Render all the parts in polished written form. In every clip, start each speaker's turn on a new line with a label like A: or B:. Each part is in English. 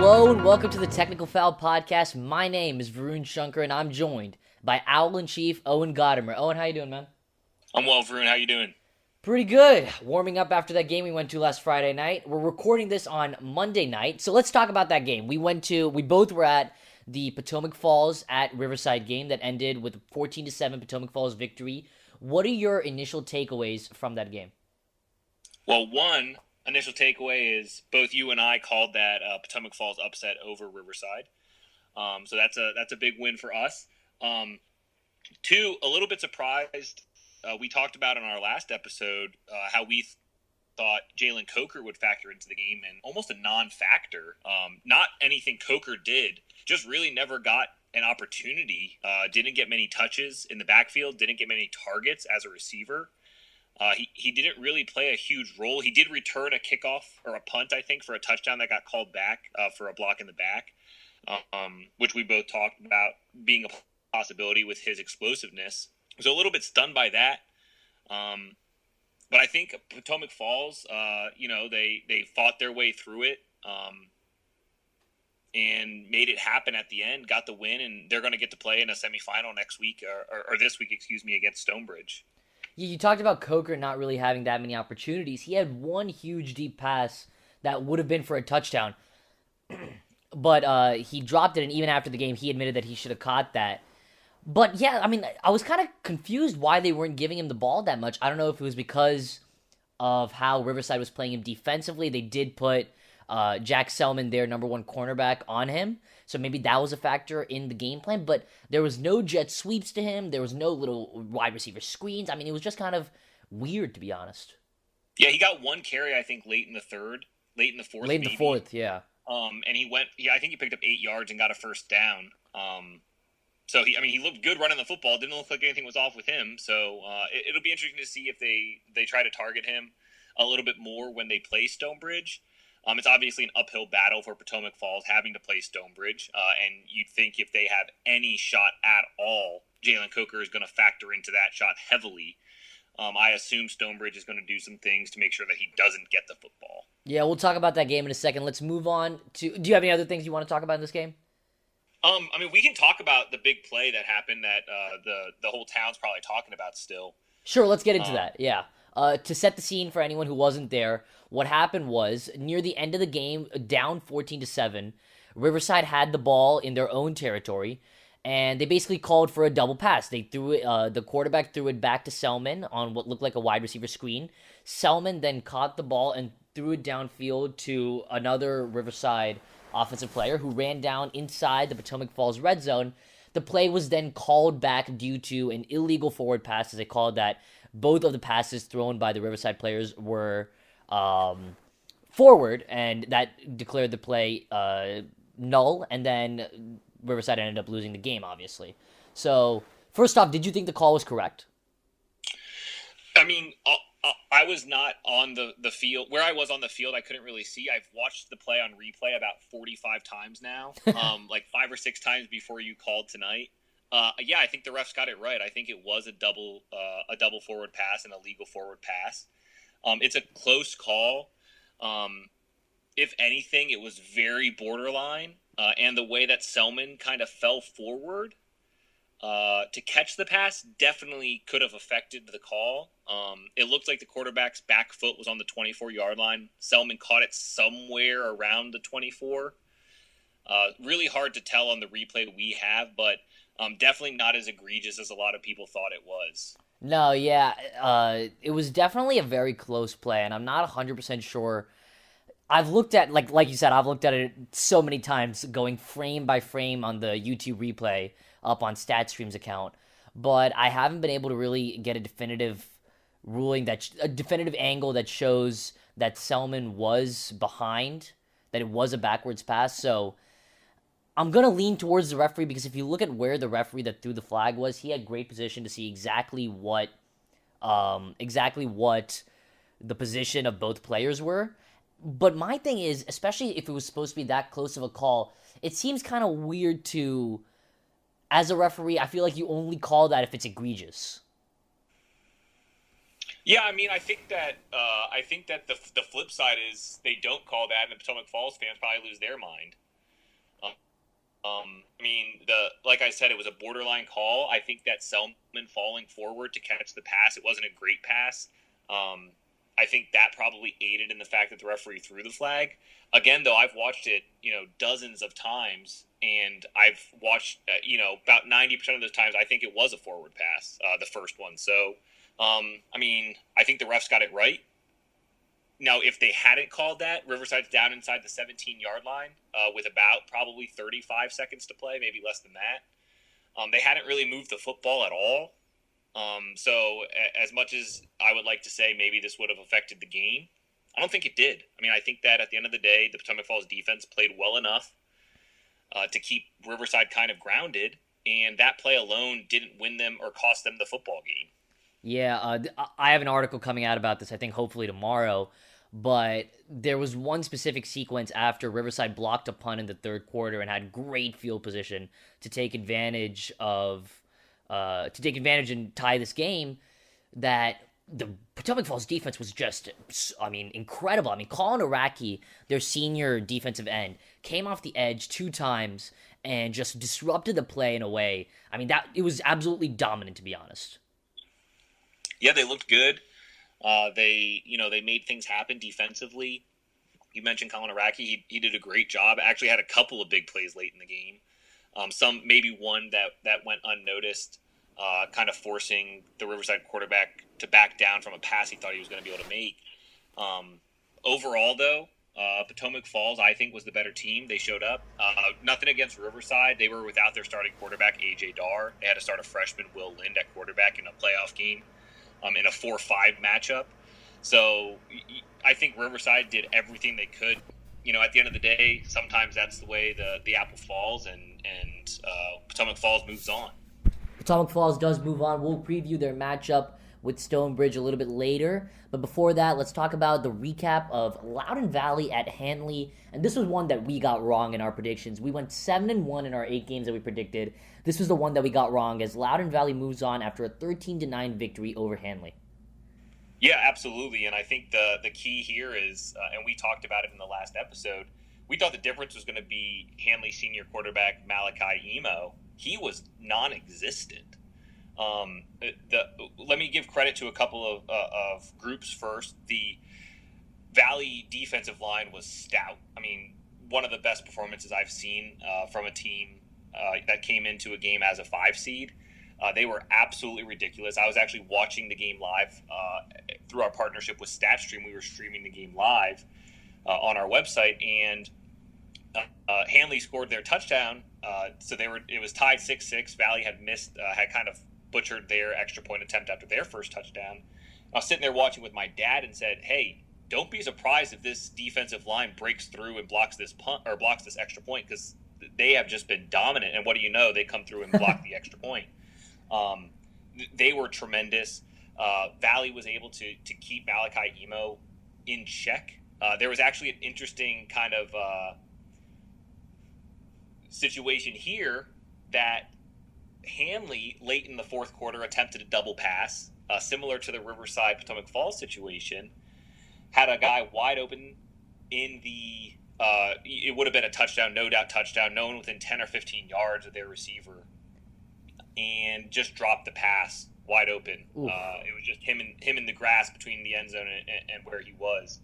A: Hello and welcome to the Technical Fowl Podcast. My name is Varun Shankar and I'm joined by Owl in Chief Owen Gotimer. Owen, how you doing, man?
B: I'm well, Varun. How you doing?
A: Pretty good. Warming up after that game we went to last Friday night. We're recording this on Monday night, so let's talk about that game. We both were at the Potomac Falls at Riverside game that ended with a 14-7 Potomac Falls victory. What are your initial takeaways from that game?
B: Well, one initial takeaway is both you and I called that Potomac Falls upset over Riverside. So that's a big win for us. Two, a little bit surprised. We talked about in our last episode how we thought Jalen Coker would factor into the game, and almost a non-factor. Not anything Coker did, just really never got an opportunity. Didn't get many touches in the backfield, didn't get many targets as a receiver. He didn't really play a huge role. He did return a kickoff or a punt, I think, for a touchdown that got called back for a block in the back, which we both talked about being a possibility with his explosiveness. So a little bit stunned by that. But I think Potomac Falls, they fought their way through it and made it happen at the end, got the win, and they're going to get to play in a semifinal next week, or this week, against Stonebridge.
A: You talked about Coker not really having that many opportunities. He had one huge deep pass that would have been for a touchdown, but he dropped it, and even after the game, he admitted that he should have caught that. But yeah, I mean, I was kind of confused why they weren't giving him the ball that much. I don't know if it was because of how Riverside was playing him defensively. They did put Jack Selman, their number one cornerback, on him. So maybe that was a factor in the game plan. But there was no jet sweeps to him. There was no little wide receiver screens. I mean, it was just kind of weird, to be honest.
B: Yeah, he got one carry, I think, late in the fourth.
A: Late in the fourth, yeah.
B: And I think he picked up 8 yards and got a first down. So he looked good running the football. Didn't look like anything was off with him. So it'll be interesting to see if they try to target him a little bit more when they play Stonebridge. It's obviously an uphill battle for Potomac Falls having to play Stonebridge. And you'd think if they have any shot at all, Jalen Coker is going to factor into that shot heavily. I assume Stonebridge is going to do some things to make sure that he doesn't get the football.
A: Yeah, we'll talk about that game in a second. Let's move on to... Do you have any other things you want to talk about in this game?
B: We can talk about the big play that happened that the whole town's probably talking about still.
A: Sure, let's get into that, yeah. To set the scene for anyone who wasn't there, what happened was, near the end of the game, down 14-7, Riverside had the ball in their own territory, and they basically called for a double pass. They threw it, the quarterback threw it back to Selman on what looked like a wide receiver screen. Selman then caught the ball and threw it downfield to another Riverside offensive player who ran down inside the Potomac Falls red zone. The play was then called back due to an illegal forward pass, as they called that. Both of the passes thrown by the Riverside players were forward, and that declared the play null, and then Riverside ended up losing the game, obviously. So, first off, did you think the call was correct?
B: I was not on the field. Where I was on the field, I couldn't really see. I've watched the play on replay about 45 times now, like 5 or 6 times before you called tonight. Yeah, I think the refs got it right. I think it was a double forward pass and a legal forward pass. It's a close call. If anything, it was very borderline. And the way that Selman kind of fell forward to catch the pass definitely could have affected the call. It looked like the quarterback's back foot was on the 24-yard line. Selman caught it somewhere around the 24. Really hard to tell on the replay we have, but definitely not as egregious as a lot of people thought it was.
A: No, yeah, it was definitely a very close play, and I'm not 100% sure. I've looked at, like you said, I've looked at it so many times, going frame by frame on the YouTube replay up on StatStream's account, but I haven't been able to really get a definitive ruling, a definitive angle that shows that Selman was behind, that it was a backwards pass. So I'm going to lean towards the referee, because if you look at where the referee that threw the flag was, he had great position to see exactly what the position of both players were. But my thing is, especially if it was supposed to be that close of a call, it seems kind of weird to, as a referee, I feel like you only call that if it's egregious.
B: Yeah, I think that the flip side is they don't call that, and the Potomac Falls fans probably lose their mind. I mean, like I said, it was a borderline call. I think that Selman falling forward to catch the pass, it wasn't a great pass. I think that probably aided in the fact that the referee threw the flag. Again, though, I've watched it, dozens of times, and I've watched, about 90% of those times, I think it was a forward pass, the first one. So, I mean, I think the refs got it right. Now, if they hadn't called that, Riverside's down inside the 17-yard line with about probably 35 seconds to play, maybe less than that. They hadn't really moved the football at all. So as much as I would like to say maybe this would have affected the game, I don't think it did. I mean, I think that at the end of the day, the Potomac Falls defense played well enough to keep Riverside kind of grounded, and that play alone didn't win them or cost them the football game.
A: Yeah, I have an article coming out about this, I think hopefully tomorrow, but there was one specific sequence after Riverside blocked a punt in the third quarter and had great field position to take advantage and tie this game, that the Potomac Falls defense was just, I mean, incredible. I mean, Colin Araki, their senior defensive end, came off the edge 2 times and just disrupted the play in a way. I mean, it was absolutely dominant, to be honest.
B: Yeah, they looked good. They made things happen defensively. You mentioned Colin Araki. He did a great job. Actually had a couple of big plays late in the game. Maybe one that went unnoticed, kind of forcing the Riverside quarterback to back down from a pass he thought he was going to be able to make. Overall, though, Potomac Falls, I think, was the better team. They showed up. Nothing against Riverside. They were without their starting quarterback, A.J. Dar. They had to start a freshman, Will Lind, at quarterback in a playoff game in a 4-5 matchup. So I think Riverside did everything they could. At the end of the day, sometimes that's the way the apple falls, and Potomac Falls moves on.
A: Potomac Falls does move on. We'll preview their matchup with Stonebridge a little bit later. But before that, let's talk about the recap of Loudoun Valley at Hanley. And this was one that we got wrong in our predictions. We went 7-1 in our 8 games that we predicted. This was the one that we got wrong, as Loudoun Valley moves on after a 13-9 victory over Hanley.
B: Yeah, absolutely. And I think the key here is, and we talked about it in the last episode, we thought the difference was going to be Hanley senior quarterback Malachi Emo. He was non-existent. Let me give credit to a couple of groups first. The Valley defensive line was stout. I mean, one of the best performances I've seen from a team that came into a game as a 5 seed. They were absolutely ridiculous. I was actually watching the game live through our partnership with StatStream. We were streaming the game live on our website, and Hanley scored their touchdown. So it was tied 6-6. Valley had kind of butchered their extra point attempt after their first touchdown. I was sitting there watching with my dad and said, "Hey, don't be surprised if this defensive line breaks through and blocks this punt or blocks this extra point, because they have just been dominant. And what do you know? They come through and block the extra point." They were tremendous. Valley was able to keep Malachi Emo in check. There was actually an interesting kind of situation here that Hanley, late in the fourth quarter, attempted a double pass, similar to the Riverside Potomac Falls situation, had a guy wide open in the it would have been a touchdown, no doubt touchdown, no one within 10 or 15 yards of their receiver, and just dropped the pass wide open. It was just him in the grass between the end zone and where he was.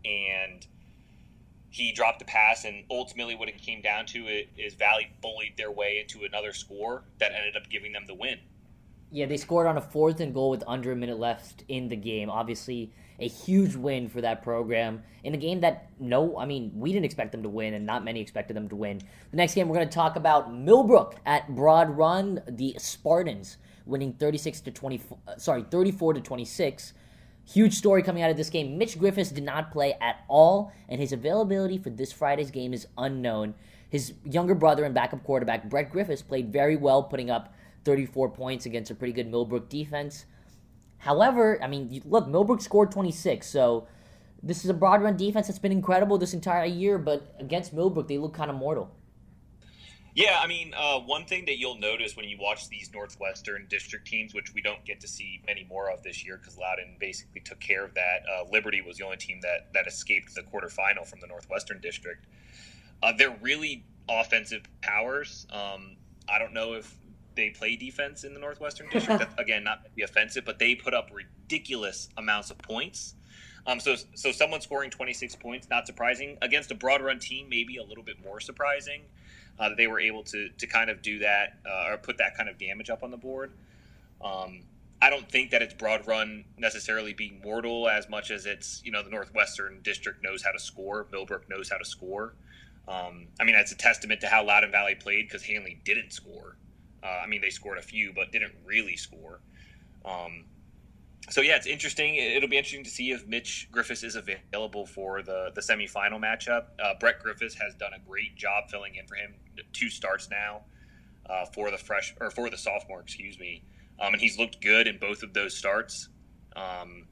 B: And he dropped the pass, and ultimately what it came down to is Valley bullied their way into another score that ended up giving them the win.
A: Yeah, they scored on a 4th and goal with under a minute left in the game. Obviously, a huge win for that program in a game that, we didn't expect them to win, and not many expected them to win. The next game, we're going to talk about Millbrook at Broad Run, the Spartans winning 34 to 26. Huge story coming out of this game. Mitch Griffiths did not play at all, and his availability for this Friday's game is unknown. His younger brother and backup quarterback, Brett Griffiths, played very well, putting up 34 points against a pretty good Millbrook defense. However, look, Millbrook scored 26, so this is a Broad Run defense that's been incredible this entire year, but against Millbrook, they look kind of mortal.
B: Yeah, one thing that you'll notice when you watch these Northwestern District teams, which we don't get to see many more of this year because Loudoun basically took care of that. Liberty was the only team that escaped the quarterfinal from the Northwestern District. They're really offensive powers. I don't know if they play defense in the Northwestern District. That's, again, not to be offensive, but they put up ridiculous amounts of points. So someone scoring 26 points, not surprising. Against a broad run team, maybe a little bit more surprising that they were able to kind of do that or put that kind of damage up on the board. I don't think that it's broad run necessarily being mortal as much as it's, the Northwestern District knows how to score. Millbrook knows how to score. It's a testament to how Loudoun Valley played because Hanley didn't score. They scored a few, but didn't really score. It's interesting. It'll be interesting to see if Mitch Griffiths is available for the semifinal matchup. Brett Griffiths has done a great job filling in for him. 2 starts now for the sophomore, excuse me. And he's looked good in both of those starts. I'm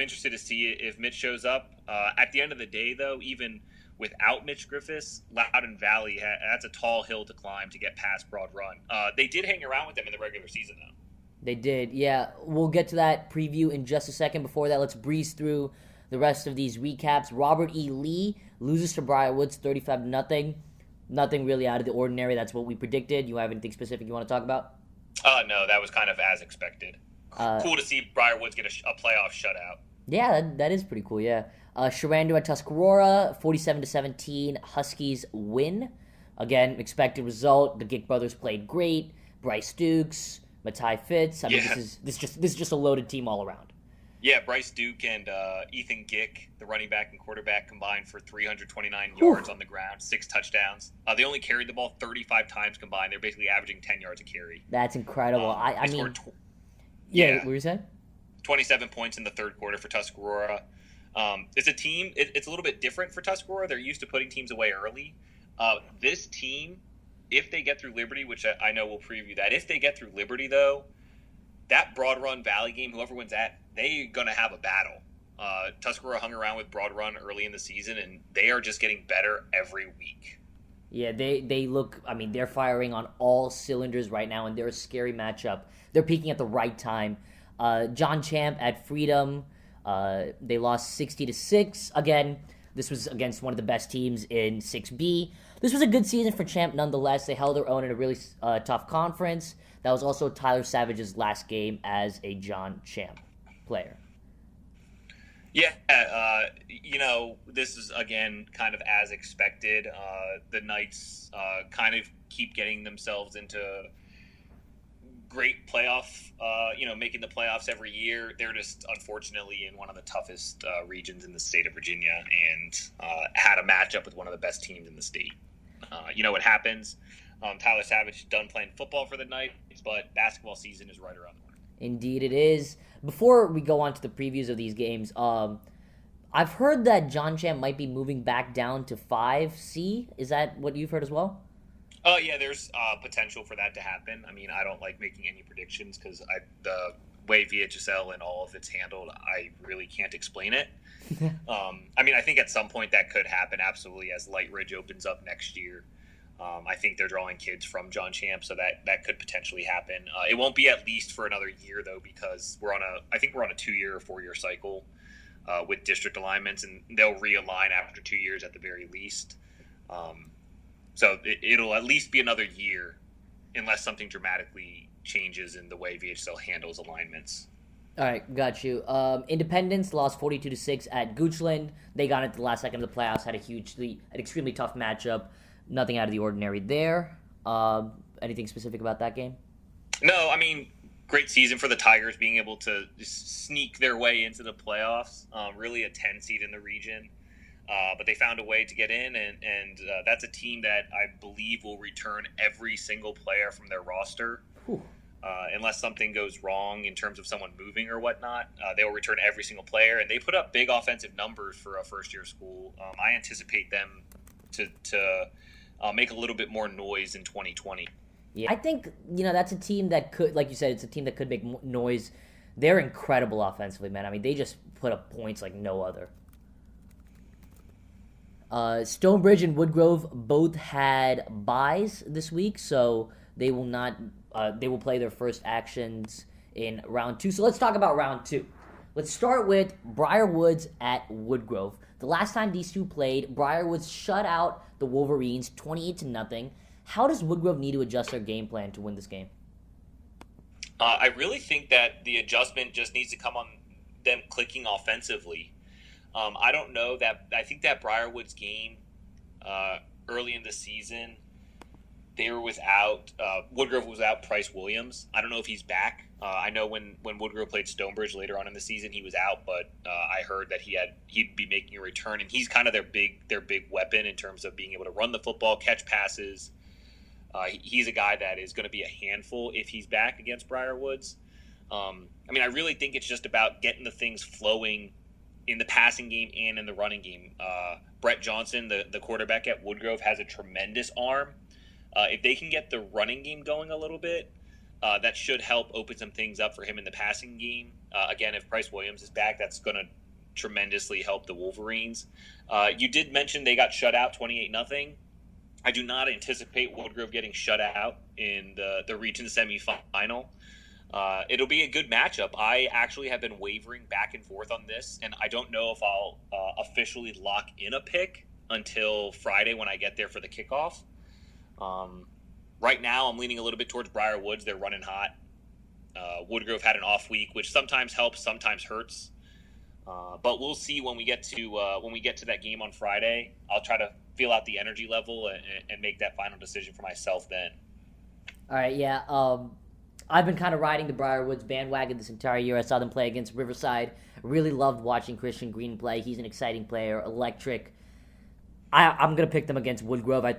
B: interested to see if Mitch shows up. At the end of the day, though, even without Mitch Griffiths, Loudoun Valley, that's a tall hill to climb to get past Broad Run. They did hang around with them in the regular season, though.
A: They did, yeah. We'll get to that preview in just a second. Before that, let's breeze through the rest of these recaps. Robert E. Lee loses to Briar Woods 35-0. Nothing really out of the ordinary. That's what we predicted. You have anything specific you want to talk about?
B: No, that was kind of as expected. Cool to see Briar Woods get a playoff shutout.
A: Yeah, that is pretty cool, yeah. Sharando at Tuscarora, 47-17. Huskies win. Again, expected result. The Gick brothers played great. Bryce Dukes, Matai Fitz. This is just a loaded team all around.
B: Yeah, Bryce Duke and Ethan Gick, the running back and quarterback, combined for 329 yards on the ground, 6 touchdowns. They only carried the ball 35 times combined. They're basically averaging 10 yards a carry.
A: That's incredible. What were you saying?
B: 27 points in the third quarter for Tuscarora. It's a team. It's a little bit different for Tuscarora. They're used to putting teams away early. This team, if they get through Liberty, which I know we'll preview that, if they get through Liberty, though, that Broad Run Valley game, whoever wins that, they're going to have a battle. Tuscarora hung around with Broad Run early in the season, and they are just getting better every week.
A: Yeah, they look, they're firing on all cylinders right now, and they're a scary matchup. They're peaking at the right time. John Champ at Freedom, they lost 60-6. Again, this was against one of the best teams in 6B. This was a good season for Champ nonetheless. They held their own in a really tough conference. That was also Tyler Savage's last game as a John Champ player.
B: Yeah, this is, again, kind of as expected. The Knights kind of keep getting themselves into great playoff, making the playoffs every year. They're just, unfortunately, in one of the toughest regions in the state of Virginia and had a matchup with one of the best teams in the state. What happens. Tyler Savage is done playing football for the Knights, but basketball season is right around the corner.
A: Indeed it is. Before we go on to the previews of these games, I've heard that John Champ might be moving back down to 5C. Is that what you've heard as well?
B: Oh, yeah, there's potential for that to happen. I don't like making any predictions because the way VHSL and all of it's handled, I really can't explain it. I think at some point that could happen, absolutely, as Light Ridge opens up next year. I think they're drawing kids from John Champ, so that could potentially happen. It won't be at least for another year, though, because we're on a 2-year or 4-year cycle with district alignments, and they'll realign after 2 years at the very least. So it'll at least be another year, unless something dramatically changes in the way VHSL handles alignments.
A: All right, got you. Independence lost 42-6 at Goochland. They got into the last second of the playoffs, had an extremely tough matchup. Nothing out of the ordinary there. Anything specific about that game?
B: No, great season for the Tigers, being able to sneak their way into the playoffs. Really a 10 seed in the region. But they found a way to get in, and that's a team that I believe will return every single player from their roster. Unless something goes wrong in terms of someone moving or whatnot. They will return every single player, and they put up big offensive numbers for a first-year school. I anticipate them to make a little bit more noise in 2020.
A: Yeah, I think, that's a team that could, like you said, it's a team that could make noise. They're incredible offensively, man. They just put up points like no other. Stonebridge and Woodgrove both had byes this week, so they will not. They will play their first actions in round 2. So let's talk about round 2. Let's start with Briar Woods at Woodgrove. The last time these two played, Briar Woods shut out the Wolverines 28 to nothing. How does Woodgrove need to adjust their game plan to win this game?
B: I really think that the adjustment just needs to come on them clicking offensively. I don't know that. I think that Briarwood's game early in the season, they were without Woodgrove was without Price Williams. I don't know if he's back. I know when Woodgrove played Stonebridge later on in the season, he was out, but I heard that he'd be making a return, and he's kind of their big weapon in terms of being able to run the football, catch passes. He's a guy that is going to be a handful if he's back against Briar Woods. I really think it's just about getting the things flowing in the passing game and in the running game. Brett Johnson, the quarterback at Woodgrove, has a tremendous arm. If they can get the running game going a little bit, that should help open some things up for him in the passing game. Again, if Price Williams is back, that's going to tremendously help the Wolverines. You did mention they got shut out 28-0. I do not anticipate Woodgrove getting shut out in the region semifinal. It'll be a good matchup. I actually have been wavering back and forth on this, and I don't know if I'll officially lock in a pick until Friday when I get there for the kickoff. Right now, I'm leaning a little bit towards Briar Woods. They're running hot. Woodgrove had an off week, which sometimes helps, sometimes hurts. But we'll see when we get to that game on Friday. I'll try to feel out the energy level and make that final decision for myself then.
A: All right, yeah. I've been kind of riding the Briar Woods bandwagon this entire year. I saw them play against Riverside. Really loved watching Christian Green play. He's an exciting player, electric. I'm going to pick them against Woodgrove. I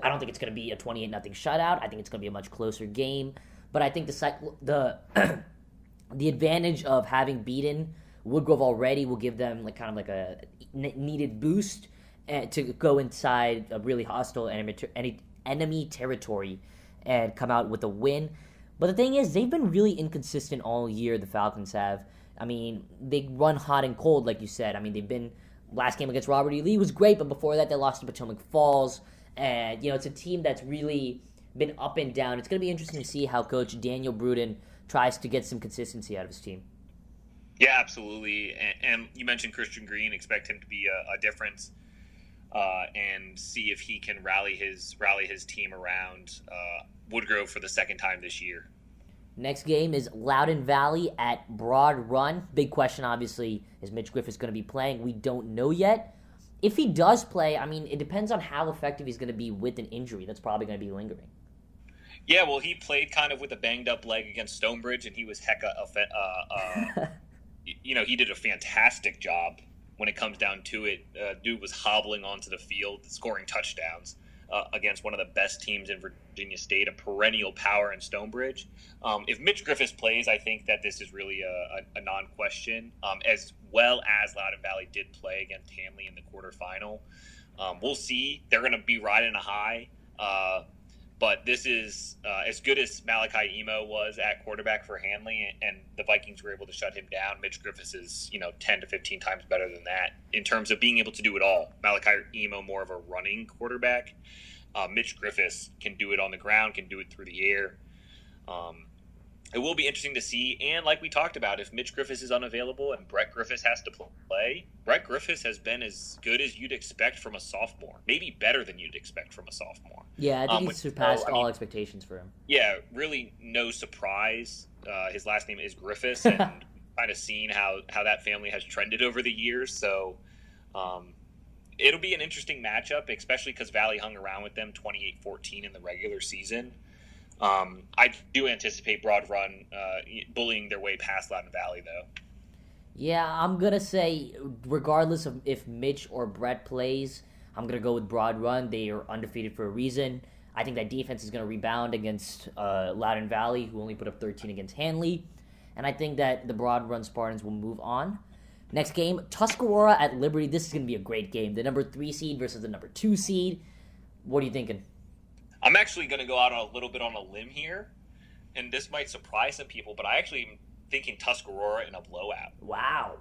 A: don't think it's going to be a 28-0 shutout. I think it's going to be a much closer game. But I think the the advantage of having beaten Woodgrove already will give them a needed boost to go inside a really hostile enemy territory and come out with a win. But the thing is, they've been really inconsistent all year, the Falcons have. They run hot and cold, like you said. Last game against Robert E. Lee was great, but before that they lost to Potomac Falls. And, it's a team that's really been up and down. It's going to be interesting to see how Coach Daniel Bruden tries to get some consistency out of his team.
B: Yeah, absolutely. And you mentioned Christian Green. Expect him to be a difference and see if he can rally his team around Woodgrove for the second time this year.
A: Next game is Loudoun Valley at Broad Run. Big question, obviously, is Mitch Griffiths going to be playing? We don't know yet. If he does play, it depends on how effective he's going to be with an injury. That's probably going to be lingering.
B: Yeah, well, he played kind of with a banged-up leg against Stonebridge, and he was he did a fantastic job when it comes down to it. Dude was hobbling onto the field, scoring touchdowns against one of the best teams in Virginia State, a perennial power in Stonebridge. If Mitch Griffiths plays, I think that this is really a non-question, as well as Loudoun Valley did play against Hanley in the quarterfinal. We'll see. They're going to be riding a high. But this is as good as Malachi Emo was at quarterback for Hanley, and the Vikings were able to shut him down. Mitch Griffiths is 10 to 15 times better than that in terms of being able to do it all. Malachi Emo more of a running quarterback. Mitch Griffiths can do it on the ground, can do it through the air. It will be interesting to see. And like we talked about, if Mitch Griffiths is unavailable and Brett Griffiths has to play, Brett Griffiths has been as good as you'd expect from a sophomore. Maybe better than you'd expect from a sophomore.
A: Yeah, I think he's surpassed all expectations for him.
B: Yeah, really no surprise. His last name is Griffiths, and kind of seen how that family has trended over the years. So it'll be an interesting matchup, especially because Valley hung around with them 28-14 in the regular season. I do anticipate Broad Run bullying their way past Loudoun Valley, though.
A: Yeah, I'm going to say, regardless of if Mitch or Brett plays, I'm going to go with Broad Run. They are undefeated for a reason. I think that defense is going to rebound against Loudoun Valley, who only put up 13 against Hanley. And I think that the Broad Run Spartans will move on. Next game, Tuscarora at Liberty. This is going to be a great game. The number 3 seed versus the number 2 seed. What are you thinking?
B: I'm actually going to go out a little bit on a limb here, and this might surprise some people, but I actually am thinking Tuscarora in a blowout.
A: Wow.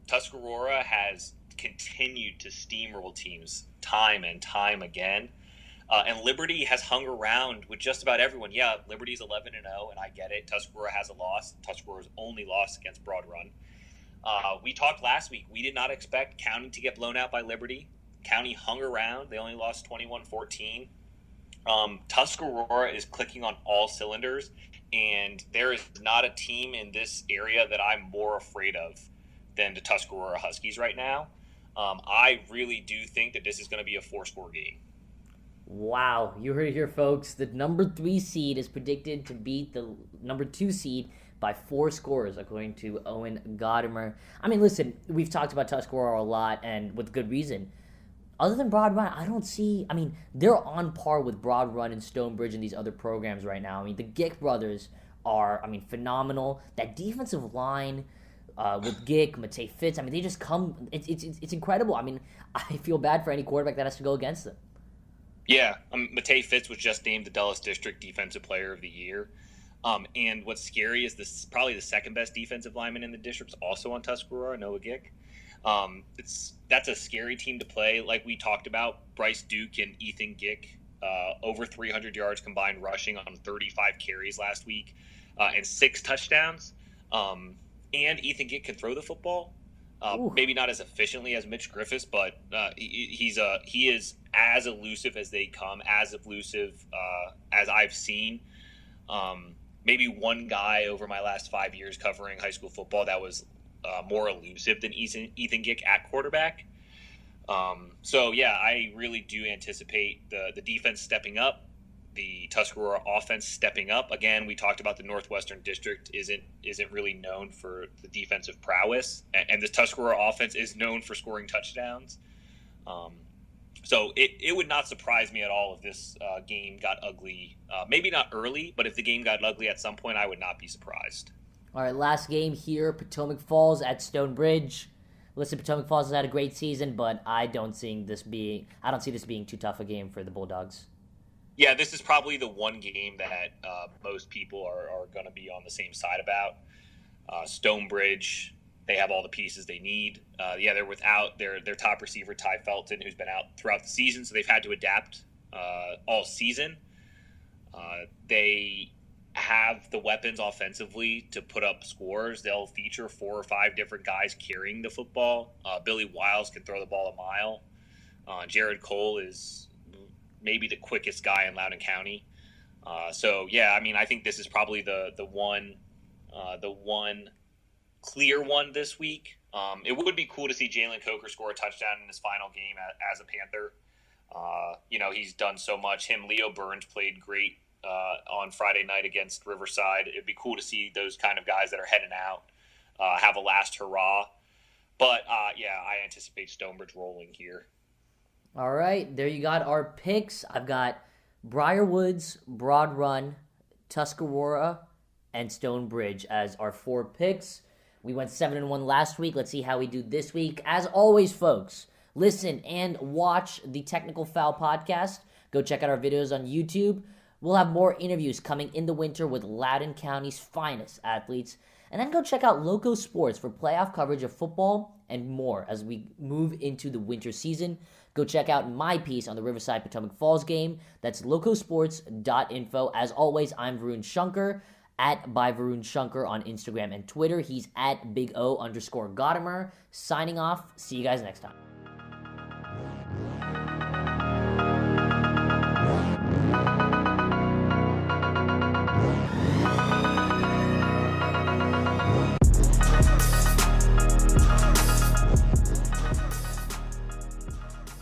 B: Tuscarora has continued to steamroll teams time and time again. And Liberty has hung around with just about everyone. Yeah, Liberty's 11-0, and I get it. Tuscarora has a loss. Tuscarora's only loss against Broad Run. We talked last week. We did not expect County to get blown out by Liberty. County hung around. They only lost 21-14. Tuscarora is clicking on all cylinders, and there is not a team in this area that I'm more afraid of than the Tuscarora Huskies right now. I really do think that this is going to be a 4-score game.
A: Wow, you heard it here, folks. The number 3 seed is predicted to beat the number 2 seed by 4 scores, according to Owen Gotimer. I mean, listen, we've talked about Tuscarora a lot, and with good reason. Other than Broad Run, I don't see... I mean, they're on par with Broad Run and Stonebridge and these other programs right now. I mean, the Gick brothers are, phenomenal. That defensive line with Gick, Matei Fitz, they just come... It's incredible. I feel bad for any quarterback that has to go against them.
B: Yeah, Matei Fitz was just named the Dulles District Defensive Player of the Year. And what's scary is this probably the second best defensive lineman in the district is also on Tuscarora, Noah Gick. That's a scary team to play. Like we talked about, Bryce Duke and Ethan Gick, over 300 yards combined rushing on 35 carries last week, and 6 touchdowns. And Ethan Gick can throw the football. Maybe not as efficiently as Mitch Griffiths, but he is as elusive as they come, as elusive as I've seen. Maybe one guy over my last 5 years covering high school football that was more elusive than Ethan Gick at quarterback. So yeah, I really do anticipate the defense stepping up, the Tuscarora offense stepping up. Again, we talked about the Northwestern District isn't really known for the defensive prowess, and this Tuscarora offense is known for scoring touchdowns. So it would not surprise me at all if this game got ugly. Maybe not early, but if the game got ugly at some point, I would not be surprised.
A: All right, last game here, Potomac Falls at Stonebridge. Listen, Potomac Falls has had a great season, but I don't see this being too tough a game for the Bulldogs.
B: Yeah, this is probably the one game that most people are going to be on the same side about. Stonebridge, they have all the pieces they need. They're without their top receiver, Ty Felton, who's been out throughout the season, so they've had to adapt all season. They have the weapons offensively to put up scores. They'll feature 4 or 5 different guys carrying the football. Billy Wiles can throw the ball a mile. Jared Cole is maybe the quickest guy in Loudoun County. I think this is probably the one clear one this week. It would be cool to see Jalen Coker score a touchdown in his final game as a Panther. He's done so much. Leo Burns played great on Friday night against Riverside. It'd be cool to see those kind of guys that are heading out have a last hurrah. But, I anticipate Stonebridge rolling here.
A: All right, there you got our picks. I've got Briar Woods, Broad Run, Tuscarora, and Stonebridge as our 4 picks. We went 7-1 last week. Let's see how we do this week. As always, folks, listen and watch the Technical Fowl podcast. Go check out our videos on YouTube. We'll have more interviews coming in the winter with Loudoun County's finest athletes. And then go check out LoCoSports for playoff coverage of football and more as we move into the winter season. Go check out my piece on the Riverside Potomac Falls game. That's LoCoSports.info. As always, I'm Varun Shankar at @byVarunShankar on Instagram and Twitter. He's at @BigO_Gotimer. Signing off. See you guys next time.